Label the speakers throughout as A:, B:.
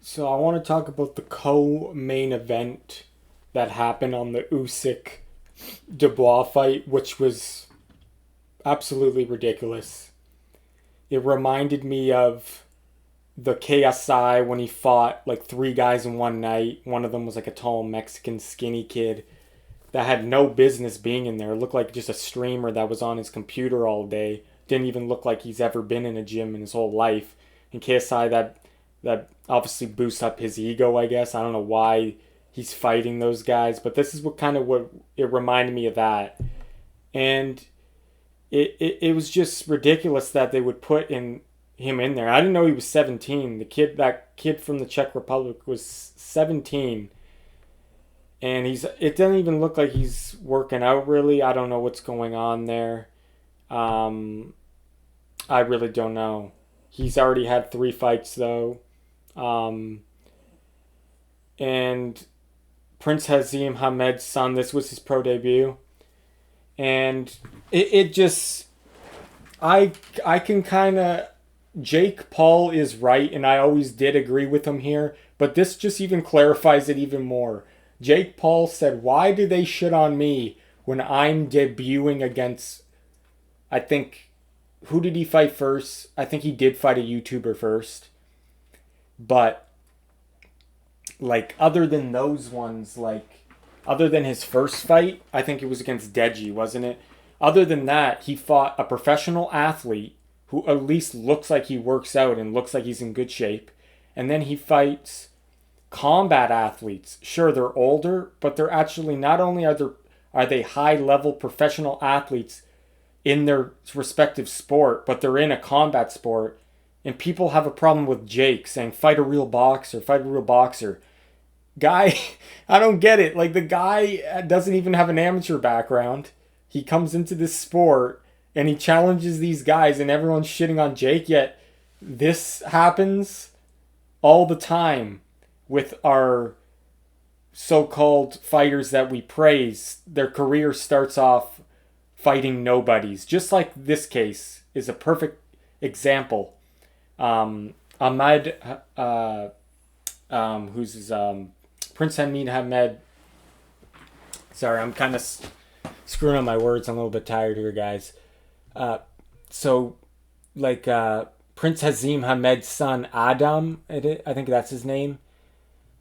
A: So I want to talk about the co-main event that happened on the Usyk Dubois fight, which was absolutely ridiculous. It reminded me of the KSI when he fought like three guys in one night. One of them was like a tall Mexican skinny kid that had no business being in there. It looked like just a streamer that was on his computer all day. Didn't even look like he's ever been in a gym in his whole life. And KSI, that obviously boosts up his ego, I guess. I don't know why he's fighting those guys, but this is what it reminded me of that. And it was just ridiculous that they would put him in there. I didn't know he was 17. That kid from the Czech Republic was 17, and it doesn't even look like he's working out really. I don't know what's going on there. Um, I really don't know. He's already had three fights though. Um, and Prince Hazim Hamed's son, this was his pro debut. And it just, I can kind of, Jake Paul is right, and I always did agree with him here, but this just even clarifies it even more. Jake Paul said, why do they shit on me when I'm debuting against, I think, who did he fight first? I think he did fight a YouTuber first. But like other than those ones, like other than his first fight, I think it was against Deji, wasn't it? Other than that, he fought a professional athlete who at least looks like he works out and looks like he's in good shape. And then he fights combat athletes. Sure, they're older, but they're actually not only are they high level professional athletes in their respective sport, but they're in a combat sport. And people have a problem with Jake saying, fight a real boxer, fight a real boxer. Guy, I don't get it. Like, the guy doesn't even have an amateur background. He comes into this sport and he challenges these guys, and everyone's shitting on Jake, yet this happens all the time with our so-called fighters that we praise. Their career starts off fighting nobodies. Just like this case is a perfect example. Ahmed, who's his, Prince Hamid Hamed. Sorry, I'm kind of screwing up my words. I'm a little bit tired here, guys. So, like, Prince Hazim Hamed's son, Aadam, I think that's his name.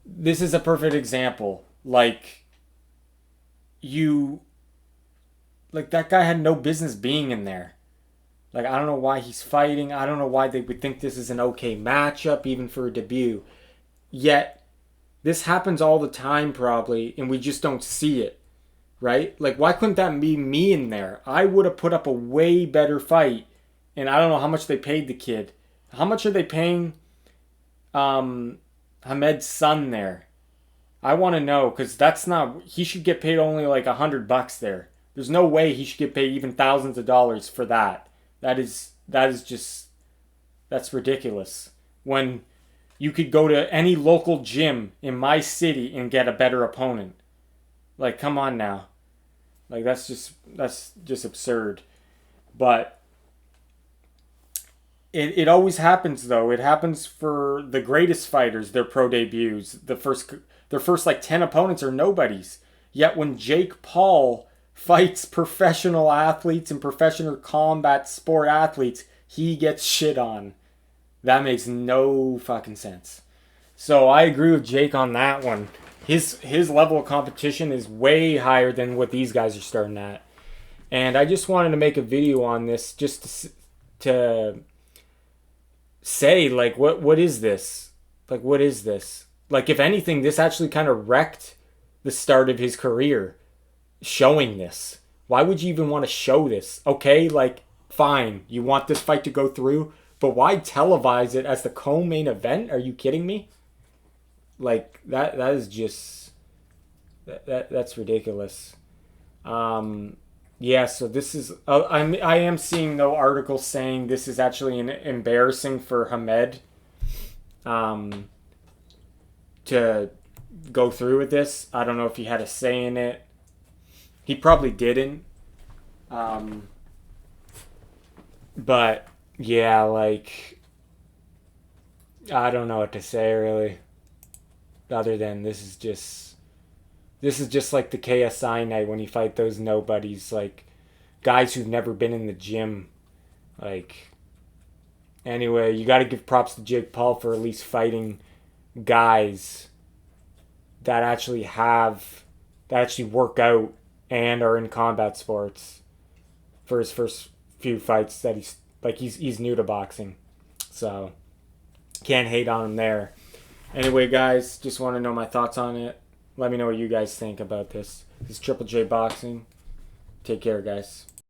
A: This is a perfect example. Like, that guy had no business being in there. Like, I don't know why he's fighting. I don't know why they would think this is an okay matchup, even for a debut. Yet, this happens all the time, probably, and we just don't see it, right? Like, why couldn't that be me in there? I would have put up a way better fight, and I don't know how much they paid the kid. How much are they paying Hamed's son there? I want to know, because he should get paid only like $100 there. There's no way he should get paid even thousands of dollars for that. That's ridiculous. When you could go to any local gym in my city and get a better opponent. Like, come on now. Like, that's just absurd. But it always happens though. It happens for the greatest fighters, their pro debuts. Their first like 10 opponents are nobodies. Yet when Jake Paul fights professional athletes and professional combat sport athletes, he gets shit on. That makes no fucking sense. So I agree with Jake on that one. His level of competition is way higher than what these guys are starting at. And I just wanted to make a video on this just to say, like, what is this? Like, what is this? Like, if anything, this actually kind of wrecked the start of his career. Showing this. Why would you even want to show this? Okay, like, fine, you want this fight to go through, but why televise it as the co-main event? Are you kidding me? Like, that is just that's ridiculous. Yeah, so this is I am seeing no articles saying this is actually embarrassing for Hamed to go through with this. I don't know if he had a say in it. He probably didn't. But yeah, like, I don't know what to say really. other than this is just like the KSI night when you fight those nobodies, like guys who've never been in the gym. Like, anyway, you got to give props to Jake Paul for at least fighting guys that actually work out and are in combat sports for his first few fights that he's new to boxing. So can't hate on him there. Anyway, guys, just want to know my thoughts on it. Let me know what you guys think about this. This is Triple J Boxing. Take care, guys.